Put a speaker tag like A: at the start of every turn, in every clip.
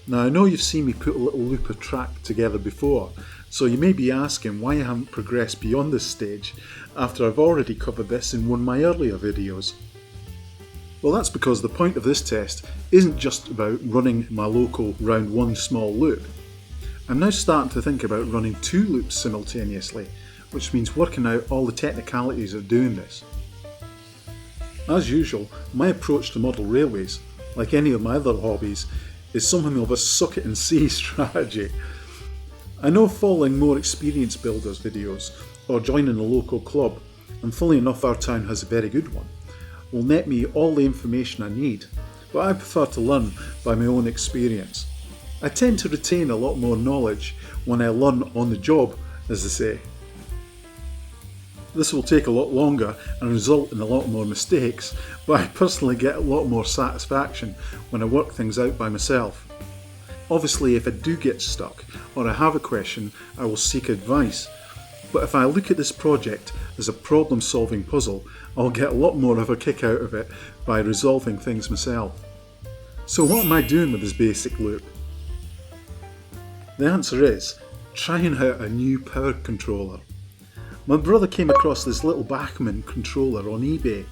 A: Now I know you've seen me put a little loop of track together before, so you may be asking why I haven't progressed beyond this stage after I've already covered this in one of my earlier videos. Well, that's because the point of this test isn't just about running my local round one small loop. I'm now starting to think about running 2 loops simultaneously, which means working out all the technicalities of doing this. As usual, my approach to model railways, like any of my other hobbies, is something of a suck it and see strategy. I know following more experienced builders videos or joining a local club, and fully enough our town has a very good one, will net me all the information I need, but I prefer to learn by my own experience. I tend to retain a lot more knowledge when I learn on the job, as they say. This will take a lot longer and result in a lot more mistakes, but I personally get a lot more satisfaction when I work things out by myself. Obviously, if I do get stuck or I have a question, I will seek advice, but if I look at this project as a problem-solving puzzle, I'll get a lot more of a kick out of it by resolving things myself. So what am I doing with this basic loop? The answer is trying out a new power controller. My brother came across this little Bachmann controller on eBay.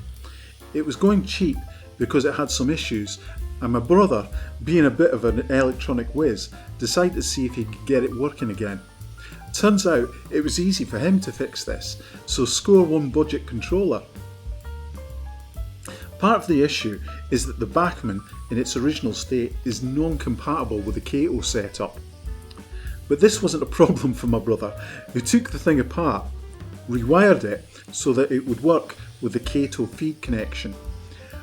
A: It was going cheap because it had some issues, and my brother, being a bit of an electronic whiz, decided to see if he could get it working again. Turns out it was easy for him to fix this, so score 1 budget controller. Part of the issue is that the Bachmann in its original state is non-compatible with the KATO setup. But this wasn't a problem for my brother, who took the thing apart, rewired it so that it would work with the KATO feed connection,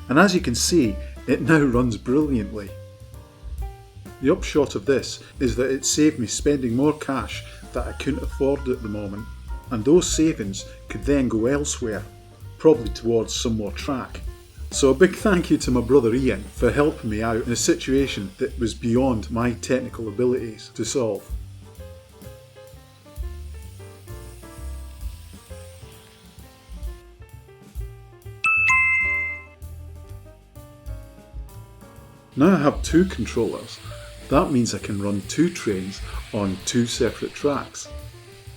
A: and as you can see, it now runs brilliantly. The upshot of this is that it saved me spending more cash that I couldn't afford at the moment, and those savings could then go elsewhere, probably towards some more track. So a big thank you to my brother Ian for helping me out in a situation that was beyond my technical abilities to solve. Now I have 2 controllers. That means I can run 2 trains on 2 separate tracks.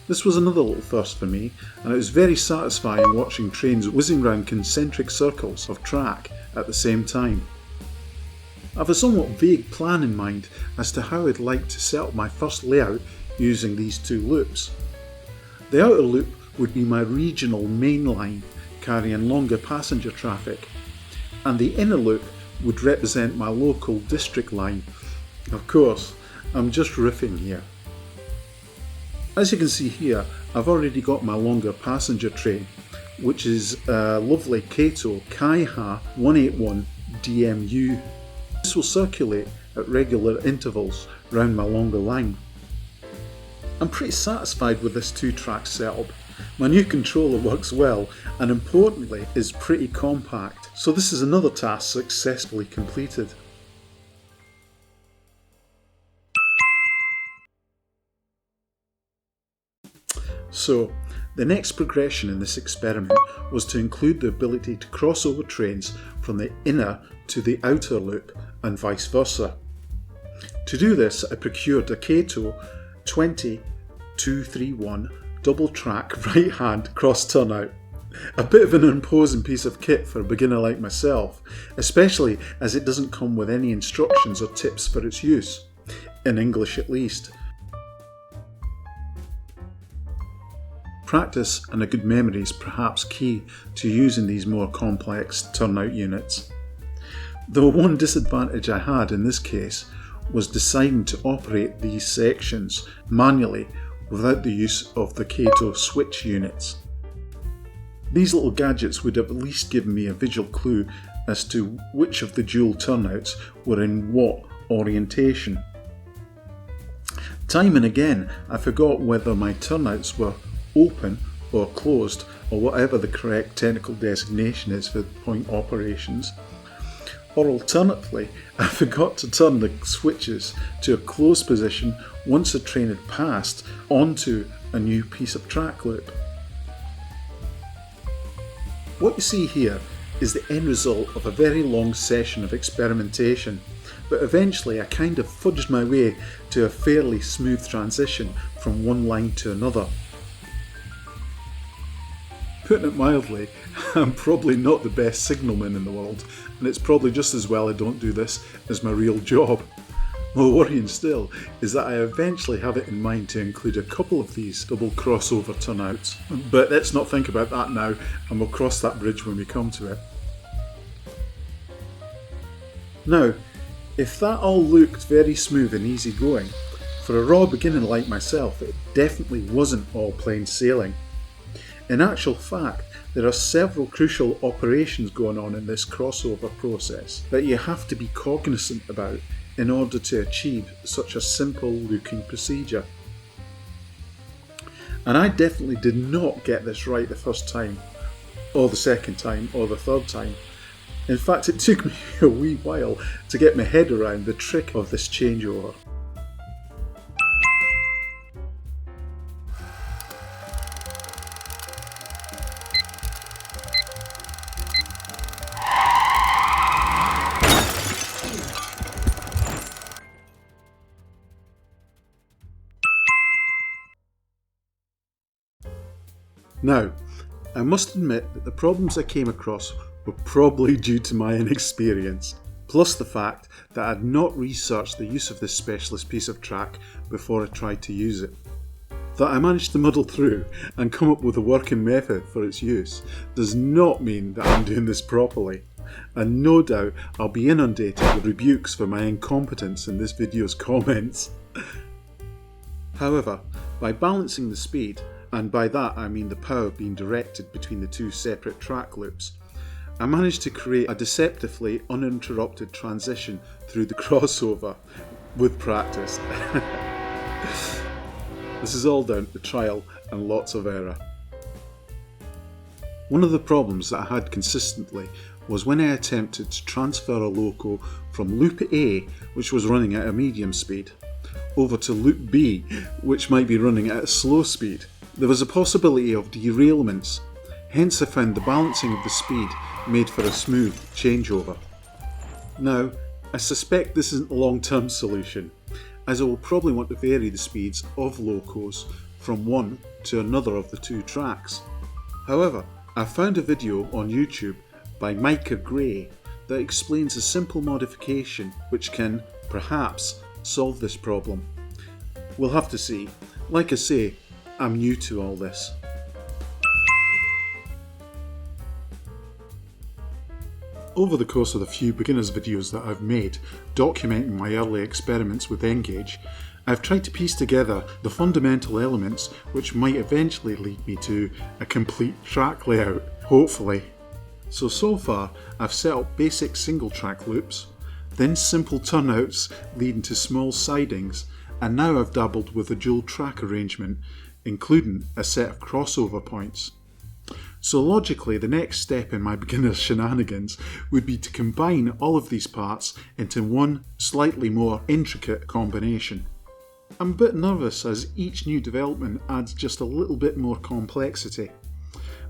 A: This was another little first for me, and it was very satisfying watching trains whizzing round concentric circles of track at the same time. I have a somewhat vague plan in mind as to how I'd like to set up my first layout using these 2 loops. The outer loop would be my regional main line carrying longer passenger traffic, and the inner loop would represent my local district line. Of course, I'm just riffing here. As you can see here, I've already got my longer passenger train, which is a lovely KATO Kaiha 181 DMU. This will circulate at regular intervals round my longer line. I'm pretty satisfied with this 2-track setup. My new controller works well and importantly is pretty compact, so this is another task successfully completed. So, the next progression in this experiment was to include the ability to cross over trains from the inner to the outer loop and vice versa. To do this, I procured a KATO 20231 double track right hand cross turnout. A bit of an imposing piece of kit for a beginner like myself, especially as it doesn't come with any instructions or tips for its use, in English at least. Practice and a good memory is perhaps key to using these more complex turnout units. The one disadvantage I had in this case was deciding to operate these sections manually without the use of the KATO switch units. These little gadgets would have at least given me a visual clue as to which of the dual turnouts were in what orientation. Time and again I forgot whether my turnouts were open or closed, or whatever the correct technical designation is for point operations. Or alternatively, I forgot to turn the switches to a closed position once a train had passed onto a new piece of track loop. What you see here is the end result of a very long session of experimentation, but eventually I kind of fudged my way to a fairly smooth transition from one line to another. Putting it mildly, I'm probably not the best signalman in the world, and it's probably just as well I don't do this as my real job. More worrying still is that I eventually have it in mind to include a couple of these double crossover turnouts, but let's not think about that now, and we'll cross that bridge when we come to it. Now, if that all looked very smooth and easy going, for a raw beginner like myself it definitely wasn't all plain sailing. In actual fact, there are several crucial operations going on in this crossover process that you have to be cognizant about in order to achieve such a simple looking procedure. And I definitely did not get this right the first time, or the second time, or the third time. In fact, it took me a wee while to get my head around the trick of this changeover. Now, I must admit that the problems I came across were probably due to my inexperience, plus the fact that I had not researched the use of this specialist piece of track before I tried to use it. That I managed to muddle through and come up with a working method for its use does not mean that I'm doing this properly, and no doubt I'll be inundated with rebukes for my incompetence in this video's comments. However, by balancing the speed, and by that I mean the power being directed between the two separate track loops, I managed to create a deceptively uninterrupted transition through the crossover with practice. This is all down to trial and lots of error. One of the problems that I had consistently was when I attempted to transfer a loco from loop A, which was running at a medium speed, over to loop B, which might be running at a slow speed. There was a possibility of derailments, hence I found the balancing of the speed made for a smooth changeover. Now, I suspect this isn't a long-term solution, as I will probably want to vary the speeds of locos from one to another of the two tracks. However, I found a video on YouTube by Micah Gray that explains a simple modification which can, perhaps, solve this problem. We'll have to see. Like I say, I'm new to all this. Over the course of the few beginners videos that I've made documenting my early experiments with Engage, I've tried to piece together the fundamental elements which might eventually lead me to a complete track layout, hopefully. So far I've set up basic single track loops, then simple turnouts leading to small sidings, and now I've dabbled with a dual track arrangement, including a set of crossover points. So logically, the next step in my beginner's shenanigans would be to combine all of these parts into one slightly more intricate combination. I'm a bit nervous as each new development adds just a little bit more complexity.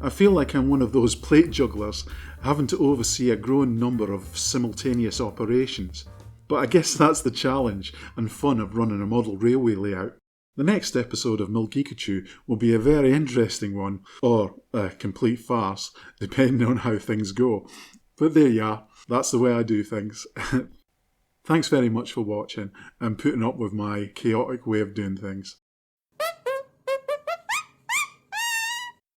A: I feel like I'm one of those plate jugglers having to oversee a growing number of simultaneous operations. But I guess that's the challenge and fun of running a model railway layout. The next episode of Milgeekachu will be a very interesting one, or a complete farce, depending on how things go. But there you are, that's the way I do things. Thanks very much for watching and putting up with my chaotic way of doing things.